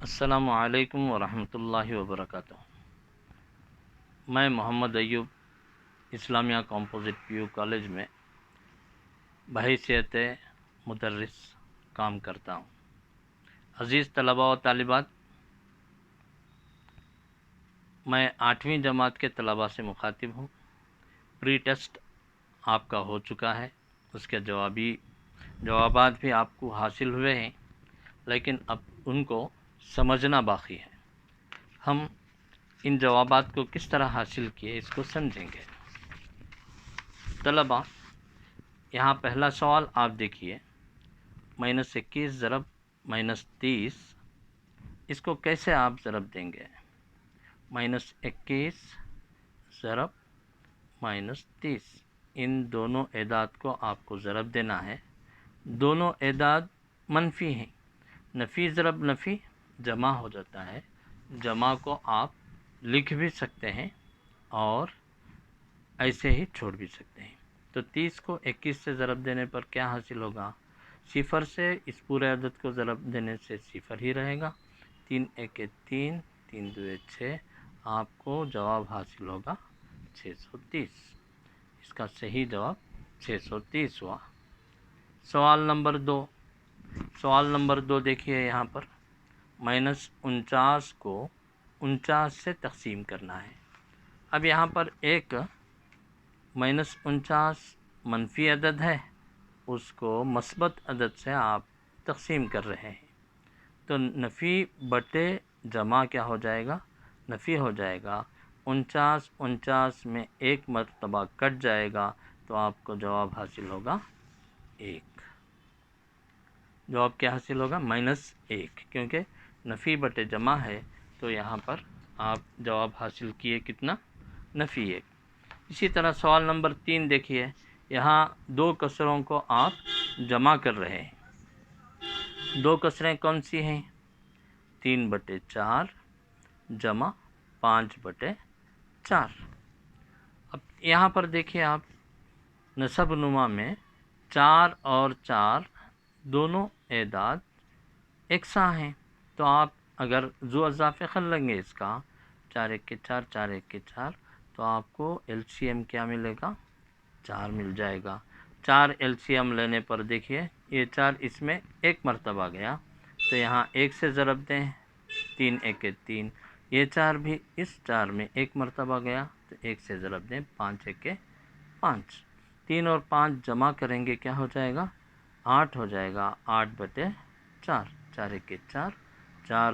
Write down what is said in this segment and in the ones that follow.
السلام علیکم ورحمۃ اللہ وبرکاتہ۔ میں محمد ایوب اسلامیہ کمپوزٹ پی یو کالج میں بحیثیت مدرس کام کرتا ہوں۔ عزیز طلباء و طالبات، میں 8ویں جماعت کے طلباء سے مخاطب ہوں۔ پری ٹیسٹ آپ کا ہو چکا ہے، اس کے جوابات بھی آپ کو حاصل ہوئے ہیں، لیکن اب ان کو سمجھنا باقی ہے۔ ہم ان جوابات کو کس طرح حاصل کیے اس کو سمجھیں گے۔ طلباء، یہاں پہلا سوال آپ دیکھیے، -21 ضرب -30، اس کو کیسے آپ ضرب دیں گے؟ -21 ضرب -30، ان دونوں اعداد کو آپ کو ضرب دینا ہے۔ دونوں اعداد منفی ہیں، نفی ضرب نفی جمع ہو جاتا ہے، جمع کو آپ لکھ بھی سکتے ہیں اور ایسے ہی چھوڑ بھی سکتے ہیں۔ تو 30 کو 21 سے ضرب دینے پر کیا حاصل ہوگا؟ 0 سے اس پورے عدد کو ضرب دینے سے 0 ہی رہے گا۔ 3 1 3، 3 2 6، آپ کو جواب حاصل ہوگا 630۔ اس کا صحیح جواب 630 ہوا۔ سوال نمبر 2 دیکھیے، یہاں پر -49 کو 49 سے تقسیم کرنا ہے۔ اب یہاں پر ایک -49 منفی عدد ہے، اس کو مثبت عدد سے آپ تقسیم کر رہے ہیں، تو نفی بٹے جمع کیا ہو جائے گا؟ نفی ہو جائے گا۔ 49 میں ایک مرتبہ کٹ جائے گا، تو آپ کو جواب حاصل ہوگا 1۔ جواب کیا حاصل ہوگا؟ -1، کیونکہ نفی بٹے جمع ہے، تو یہاں پر آپ جواب حاصل کیے کتنا؟ نفی 1۔ اسی طرح سوال نمبر 3 دیکھیے، یہاں 2 کسروں کو آپ جمع کر رہے ہیں۔ 2 کسریں کون سی ہیں؟ 3/4 جمع 5/4۔ اب یہاں پر دیکھیے، آپ نسب نما میں 4 اور 4 دونوں اعداد یکساں ہیں، تو آپ اگر ذو اضافہ خل لیں گے اس کا 4 1 کے 4 4 1 کے 4، تو آپ کو ایل سی ایم کیا ملے گا؟ 4 مل جائے گا۔ 4 ایل سی ایم لینے پر دیکھیے، یہ 4 اس میں ایک مرتبہ گیا، تو یہاں 1 سے ضرب دیں، 3 1 کے 3، یہ 4 بھی اس 4 میں ایک مرتبہ گیا، تو 1 سے ضرب دیں، 5 1 کے 5۔ 3 اور 5 جمع کریں گے، کیا ہو جائے گا؟ 8 ہو جائے گا، 8/4، 4 1 کے 4، 4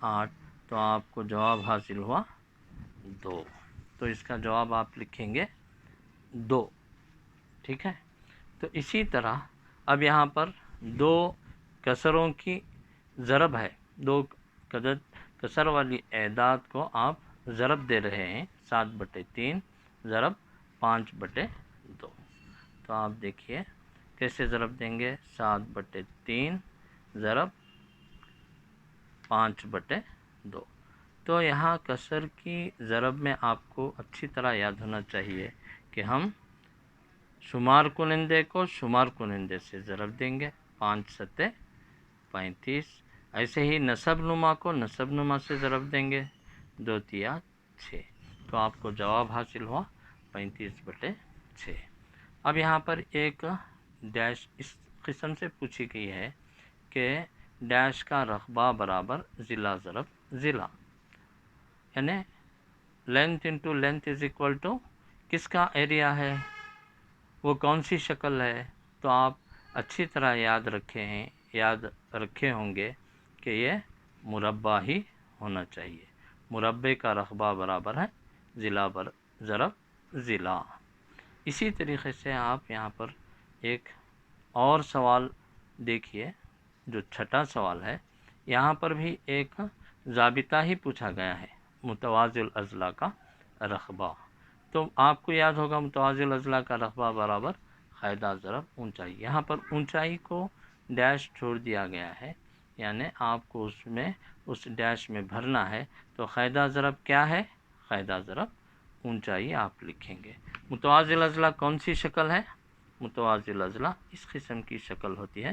8، تو آپ کو جواب حاصل ہوا 2۔ تو اس کا جواب آپ لکھیں گے 2، ٹھیک ہے۔ تو اسی طرح اب یہاں پر 2 کسروں کی ضرب ہے، 2 کسر والی اعداد کو آپ ضرب دے رہے ہیں، 7/3 ضرب 5/2۔ تو آپ دیکھیے کیسے ضرب دیں گے؟ 7/3 ضرب 5/2۔ تو یہاں کسر کی ضرب میں آپ کو اچھی طرح یاد ہونا چاہیے کہ ہم شمار کنندے کو شمار کنندے سے ضرب دیں گے، 5 7 35۔ ایسے ہی نسب نما کو نسب نما سے ضرب دیں گے، 2 3 6۔ تو آپ کو جواب حاصل ہوا 35/6۔ اب یہاں پر ایک ڈیش اس قسم سے پوچھی گئی ہے کہ ڈیش کا رقبہ برابر ضلع ضرب ضلع، یعنی length into length is equal to کس کا ایریا ہے، وہ کون سی شکل ہے؟ تو آپ اچھی طرح یاد رکھے ہوں گے کہ یہ مربع ہی ہونا چاہیے۔ مربع کا رقبہ برابر ہے ضلع ضرب ضلع۔ اسی طریقے سے آپ یہاں پر ایک اور سوال دیکھیے، جو چھٹا سوال ہے، یہاں پر بھی ایک ضابطہ ہی پوچھا گیا ہے، متوازی الاضلاع کا رقبہ۔ تو آپ کو یاد ہوگا متوازی الاضلاع کا رقبہ برابر قاعدہ ضرب اونچائی۔ یہاں پر اونچائی کو ڈیش چھوڑ دیا گیا ہے، یعنی آپ کو اس ڈیش میں بھرنا ہے، تو قاعدہ ضرب کیا ہے؟ قاعدہ ضرب اونچائی آپ لکھیں گے۔ متوازی الاضلاع کون سی شکل ہے؟ متوازی الاضلاع اس قسم کی شکل ہوتی ہے،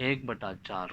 1/4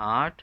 8,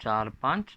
4 5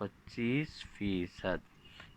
25%।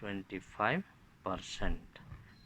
25%।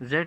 z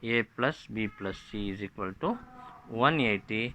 A + B + C = 180।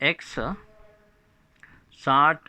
x 60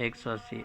180,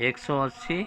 180।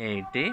80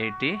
80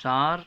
4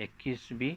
21b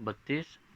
32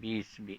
20b।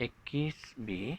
21b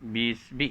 20b,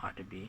8b।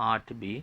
8b।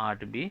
8b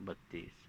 32।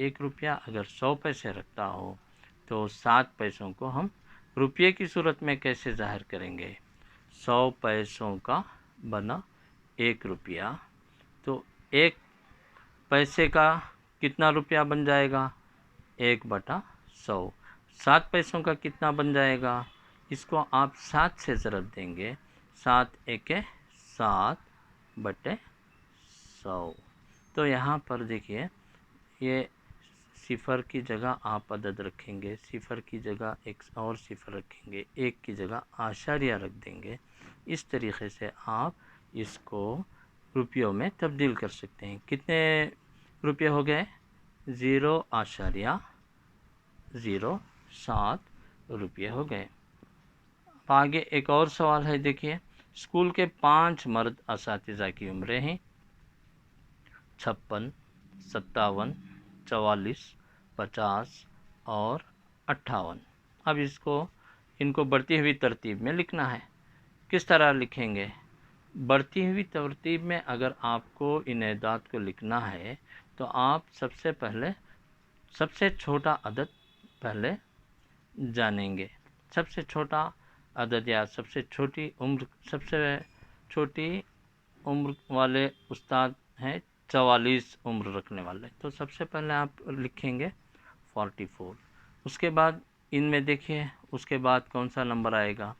1 روپیہ اگر 100 پیسے رکھتا ہو تو 7 پیسوں کو ہم روپیے کی صورت میں کیسے ظاہر کریں گے؟ 100 پیسوں کا بنا 1 روپیہ، تو 1 پیسے کا کتنا روپیہ بن جائے گا؟ 1/100۔ 7 پیسوں کا کتنا بن جائے گا؟ اس کو آپ 7 سے ضرب دیں گے، 7 × 7/100۔ تو یہاں پر دیکھیے، یہ صفر کی جگہ آپ عدد رکھیں گے، صفر کی جگہ ایک اور صفر رکھیں گے، 1 کی جگہ اعشاریہ رکھ دیں گے۔ اس طریقے سے آپ اس کو روپیوں میں تبدیل کر سکتے ہیں۔ کتنے روپے ہو گئے؟ 0.07 روپے ہو گئے۔ آگے ایک اور سوال ہے، دیکھیے، اسکول کے 5 مرد اساتذہ کی عمریں ہیں 56، 57، 44، 50 اور 58۔ اب ان کو بڑھتی ہوئی ترتیب میں لکھنا ہے۔ کس طرح لکھیں گے؟ بڑھتی ہوئی ترتیب میں اگر آپ کو ان اعداد کو لکھنا ہے تو آپ سب سے پہلے سب سے چھوٹا عدد پہلے جانیں گے۔ سب سے چھوٹا عدد یا سب سے چھوٹی عمر والے استاد ہیں 44 عمر رکھنے والے، تو سب سے پہلے آپ لکھیں گے 44۔ اس کے بعد ان میں دیکھیے، اس کے بعد کون سا نمبر آئے گا؟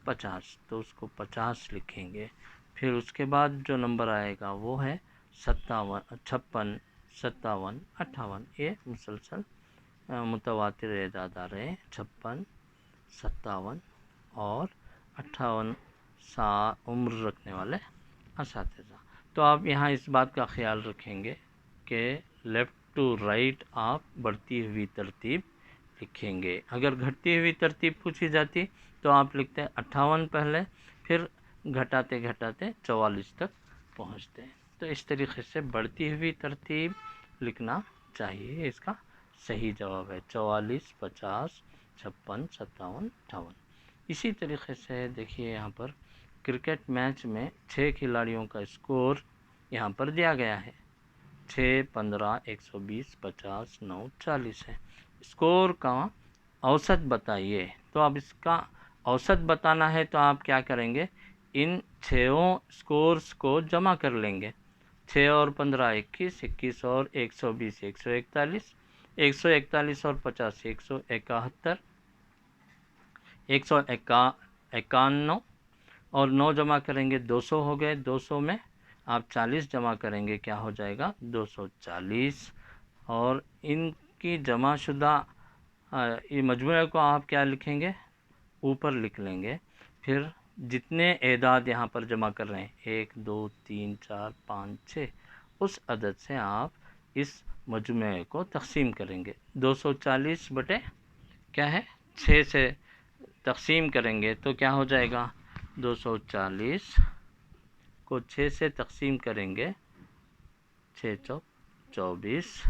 50، تو اس کو 50 لکھیں گے۔ پھر اس کے بعد جو نمبر آئے گا وہ ہے 56، 57، 58۔ یہ مسلسل متواتر اعداد آ رہے ہیں، 56، 57 اور 58 عمر رکھنے والے اساتذہ۔ تو آپ یہاں اس بات کا خیال رکھیں گے کہ لیفٹ ٹو رائٹ آپ بڑھتی ہوئی ترتیب لکھیں گے۔ اگر گھٹتی ہوئی ترتیب پوچھی جاتی تو آپ لکھتے ہیں 58 پہلے، پھر گھٹاتے گھٹاتے 44 تک پہنچتے ہیں۔ تو اس طریقے سے بڑھتی ہوئی ترتیب لکھنا چاہیے۔ اس کا صحیح جواب ہے 44، 50، 56، 57، 58۔ اسی طریقے سے دیکھیے، یہاں پر کرکٹ میچ میں 6 کھلاڑیوں کا اسکور یہاں پر دیا گیا ہے، 6، 15، 120، 50، 9، 40 ہے۔ اسکور کا اوسط بتائیے۔ تو اب اس کا اوسط بتانا ہے تو آپ کیا کریں گے؟ ان 6 اسکورز کو جمع کر لیں گے۔ 6 اور 15 21، 21 اور 120 141، 141 اور 50 171، 151 اور 9 جمع کریں گے 200 ہو گئے۔ 200 میں آپ 40 جمع کریں گے، کیا ہو جائے گا؟ 240۔ اور ان کی جمع شدہ مجموعے کو آپ کیا لکھیں گے؟ اوپر لکھ لیں گے۔ پھر جتنے اعداد یہاں پر جمع کر رہے ہیں 1 2 3 4 5 6، اس عدد سے آپ اس مجموعے کو تقسیم کریں گے۔ 240 بٹے کیا ہے؟ 6 سے تقسیم کریں گے تو کیا ہو جائے گا؟ 240 کو 6 سے تقسیم کریں گے، 6 چوک 24،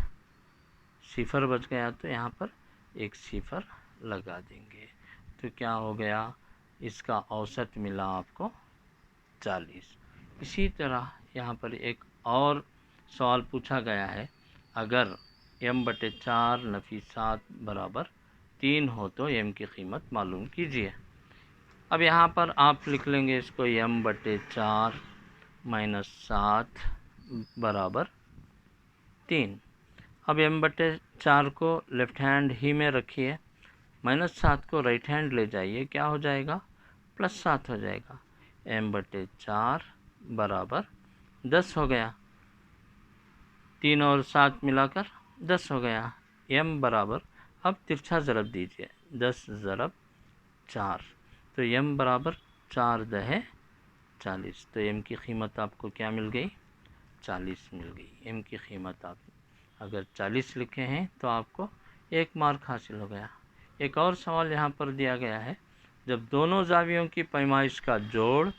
صفر بچ گیا تو یہاں پر ایک صفر لگا دیں گے، تو کیا ہو گیا؟ اس کا اوسط ملا آپ کو 40۔ اسی طرح یہاں پر ایک اور سوال پوچھا گیا ہے، اگر m/4 نفی 7 برابر 3 ہو تو m کی قیمت معلوم کیجیے۔ اب یہاں پر آپ لکھ لیں گے اس کو m/4 - 7 برابر 3۔ اب m/4 کو لیفٹ ہینڈ ہی میں رکھیے، -7 کو رائٹ ہینڈ لے جائیے، کیا ہو جائے گا؟ +7 ہو جائے گا۔ m/4 برابر 10 ہو گیا، 3 اور 7 ملا کر 10 ہو گیا۔ m برابر، اب ترچھا ضرب دیجیے، 10 ضرب 4، تو m برابر 4 دہے 40، تو m کی قیمت آپ کو کیا مل گئی؟ 40 مل گئی۔ m کی قیمت آپ اگر 40 لکھے ہیں تو آپ کو 1 مارک حاصل ہو گیا۔ ایک اور سوال یہاں پر دیا گیا ہے، جب دونوں زاویوں کی پیمائش کا جوڑ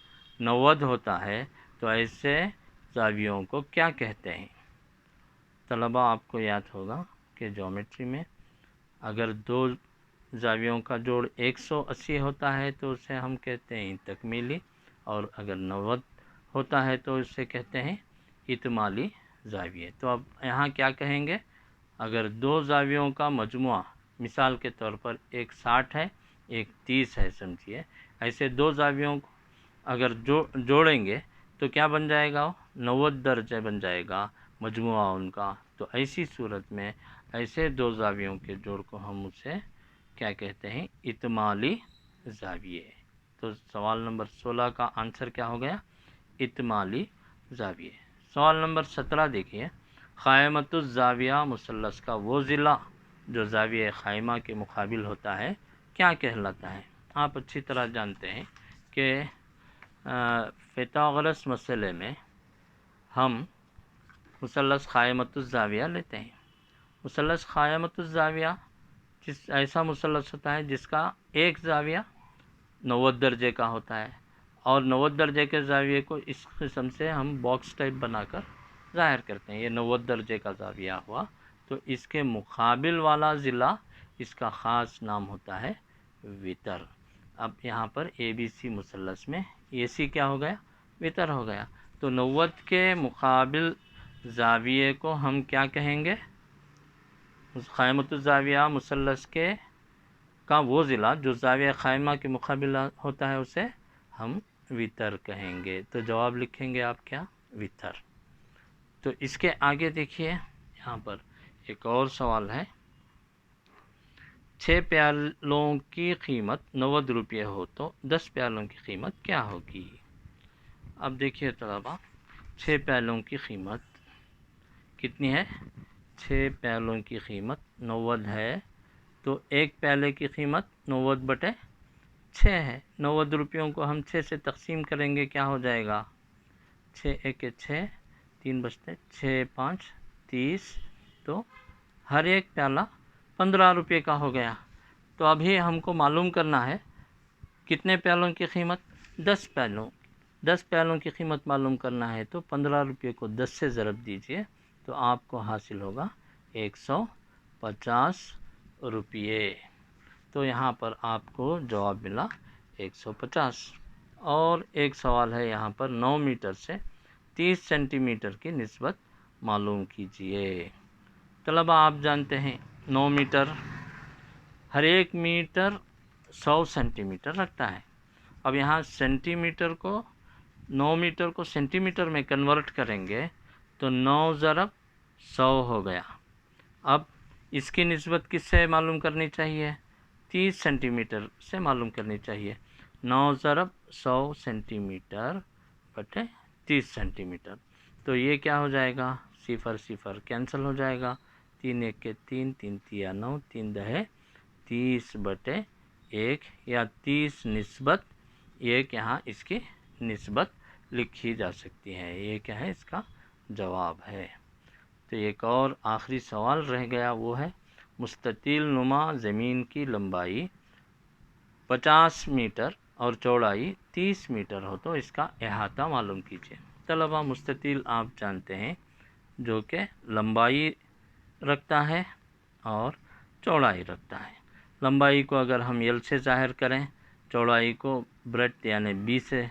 90 ہوتا ہے تو ایسے زاویوں کو کیا کہتے ہیں؟ طلبہ آپ کو یاد ہوگا کہ جیومیٹری میں اگر 2 زاویوں کا جوڑ 180 ہوتا ہے تو اسے ہم کہتے ہیں تکمیلی، اور اگر 90 ہوتا ہے تو اسے کہتے ہیں اتمالی زاویے۔ تو اب یہاں کیا کہیں گے؟ اگر دو زاویوں کا مجموعہ مثال کے طور پر ایک 60 ہے ایک 30 ہے سمجھیے، ایسے دو زاویوں کو اگر جوڑیں گے تو کیا بن جائے گا؟ 90 درجے بن جائے گا مجموعہ ان کا۔ تو ایسی صورت میں ایسے دو زاویوں کے جوڑ کو ہم اسے کیا کہتے ہیں؟ اتمالی زاویے۔ تو سوال نمبر 16 کا آنسر کیا ہو گیا؟ اتمالی زاویے۔ سوال نمبر 17 دیکھیے، قائمۃ الزاویہ مثلث کا وہ ضلع جو زاویہ قائمہ کے مقابل ہوتا ہے کیا کہلاتا ہے؟ آپ اچھی طرح جانتے ہیں کہ فیثاغورس مسئلے میں ہم مثلث قائمۃ الزاویہ لیتے ہیں۔ مثلث قائمۃ الزاویہ ایسا مثلث ہوتا ہے جس کا ایک زاویہ 90 درجے کا ہوتا ہے، اور 90 درجے کے زاویے کو اس قسم سے ہم باکس ٹائپ بنا کر ظاہر کرتے ہیں۔ یہ 90 درجے کا زاویہ ہوا، تو اس کے مقابل والا ضلع اس کا خاص نام ہوتا ہے وتر۔ اب یہاں پر اے بی سی مثلث میں اے سی کیا ہو گیا؟ وتر ہو گیا۔ تو 90 کے مقابل زاویے کو ہم کیا کہیں گے؟ قائمۃ الزاویہ مثلث کا وہ ضلع جو زاویہ قائمہ کے مقابل ہوتا ہے اسے ہم وتر کہیں گے۔ تو جواب لکھیں گے آپ کیا؟ وتر۔ تو اس کے آگے دیکھیے، یہاں پر ایک اور سوال ہے، 6 پیالوں کی قیمت 90 روپے ہو تو 10 پیالوں کی قیمت کیا ہوگی؟ اب دیکھیے طلبہ، 6 پیالوں کی قیمت کتنی ہے؟ 6 پیالوں کی قیمت 90 ہے، تو ایک پیالے کی قیمت 90/6 ہے۔ 90 روپیوں کو ہم 6 سے تقسیم کریں گے، کیا ہو جائے گا؟ 6 ایک 6، 3 بچتے 6 5 30، تو ہر ایک پیالہ 15 روپے کا ہو گیا۔ تو ابھی ہم کو معلوم کرنا ہے کتنے پیالوں کی قیمت؟ 10 پیالوں کی قیمت معلوم کرنا ہے، تو 15 روپے کو 10 سے ضرب دیجئے تو آپ کو حاصل ہوگا 150 روپے۔ تو یہاں پر آپ کو جواب ملا 150۔ اور ایک سوال ہے یہاں پر، 9 میٹر سے 30 سینٹی میٹر کی نسبت معلوم کیجئے۔ طلبہ آپ جانتے ہیں 9 میٹر، ہر ایک میٹر 100 سینٹی میٹر رکھتا ہے۔ اب یہاں سینٹی میٹر کو 9 میٹر کو سینٹی میٹر میں کنورٹ کریں گے تو 9 ضرب 100 ہو گیا۔ اب اس کی نسبت کس سے معلوم کرنی چاہیے؟ 30 سینٹی میٹر سے معلوم کرنی چاہیے۔ 9 ضرب 100 سینٹی میٹر بٹے 30 سینٹی میٹر، تو یہ کیا ہو جائے گا؟ 0 0 کینسل ہو جائے گا، 3 1 کے 3، 3 تیا 9، 3 دہے 30/1، یا 30 نسبت 1، یہاں اس کی نسبت لکھی جا سکتی ہے۔ یہ کیا ہے؟ اس کا جواب ہے۔ تو ایک اور آخری سوال رہ گیا، وہ ہے مستطیل نما زمین کی لمبائی 50 میٹر اور چوڑائی 30 میٹر ہو تو اس کا احاطہ معلوم کیجیے۔ طلبہ مستطیل آپ جانتے ہیں جو کہ لمبائی رکھتا ہے اور چوڑائی رکھتا ہے۔ لمبائی کو اگر ہم L سے ظاہر کریں، چوڑائی کو برٹ یعنی B سے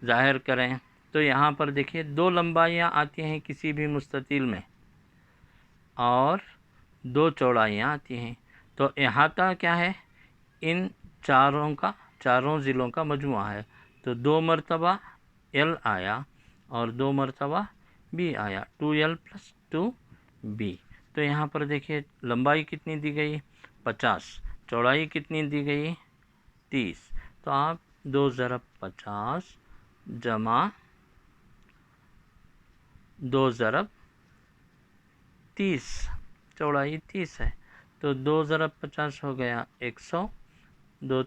ظاہر کریں، تو یہاں پر دیکھیے 2 لمبائیاں آتی ہیں کسی بھی مستطیل میں اور 2 چوڑائیاں آتی ہیں، تو احاطہ کیا ہے؟ ان چاروں ضلعوں کا مجموعہ ہے۔ تو 2 مرتبہ L آیا اور 2 مرتبہ B آیا، 2L + 2B۔ تو یہاں پر دیکھیے لمبائی کتنی دی گئی؟ 50، چوڑائی کتنی دی گئی؟ 30۔ تو آپ 2 ضرب 50 جمع 2 ضرب 30، چوڑائی 30 ہے، تو 2 ضرب 50 ہو گیا 100، 2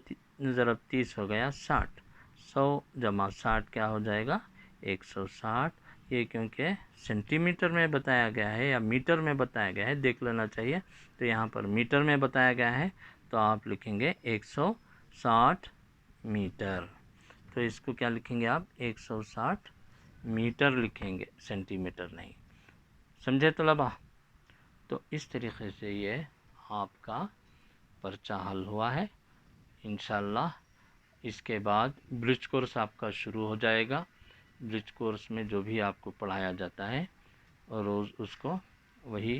ضرب 30 ہو گیا 60، 100 جمع 60 کیا ہو جائے گا؟ 160۔ یہ کیونکہ سینٹی میٹر میں بتایا گیا ہے یا میٹر میں بتایا گیا ہے، دیکھ لینا چاہیے، تو یہاں پر میٹر میں بتایا گیا ہے تو آپ لکھیں گے 160 میٹر۔ تو اس کو کیا لکھیں گے آپ؟ 160 میٹر لکھیں گے، سینٹی میٹر نہیں۔ سمجھے طلبہ؟ تو اس طریقے سے یہ آپ کا پرچہ حل ہوا ہے۔ انشاءاللہ اس کے بعد برج کورس آپ کا شروع ہو جائے گا۔ برج کورس میں جو بھی آپ کو پڑھایا جاتا ہے اور روز اس کو وہی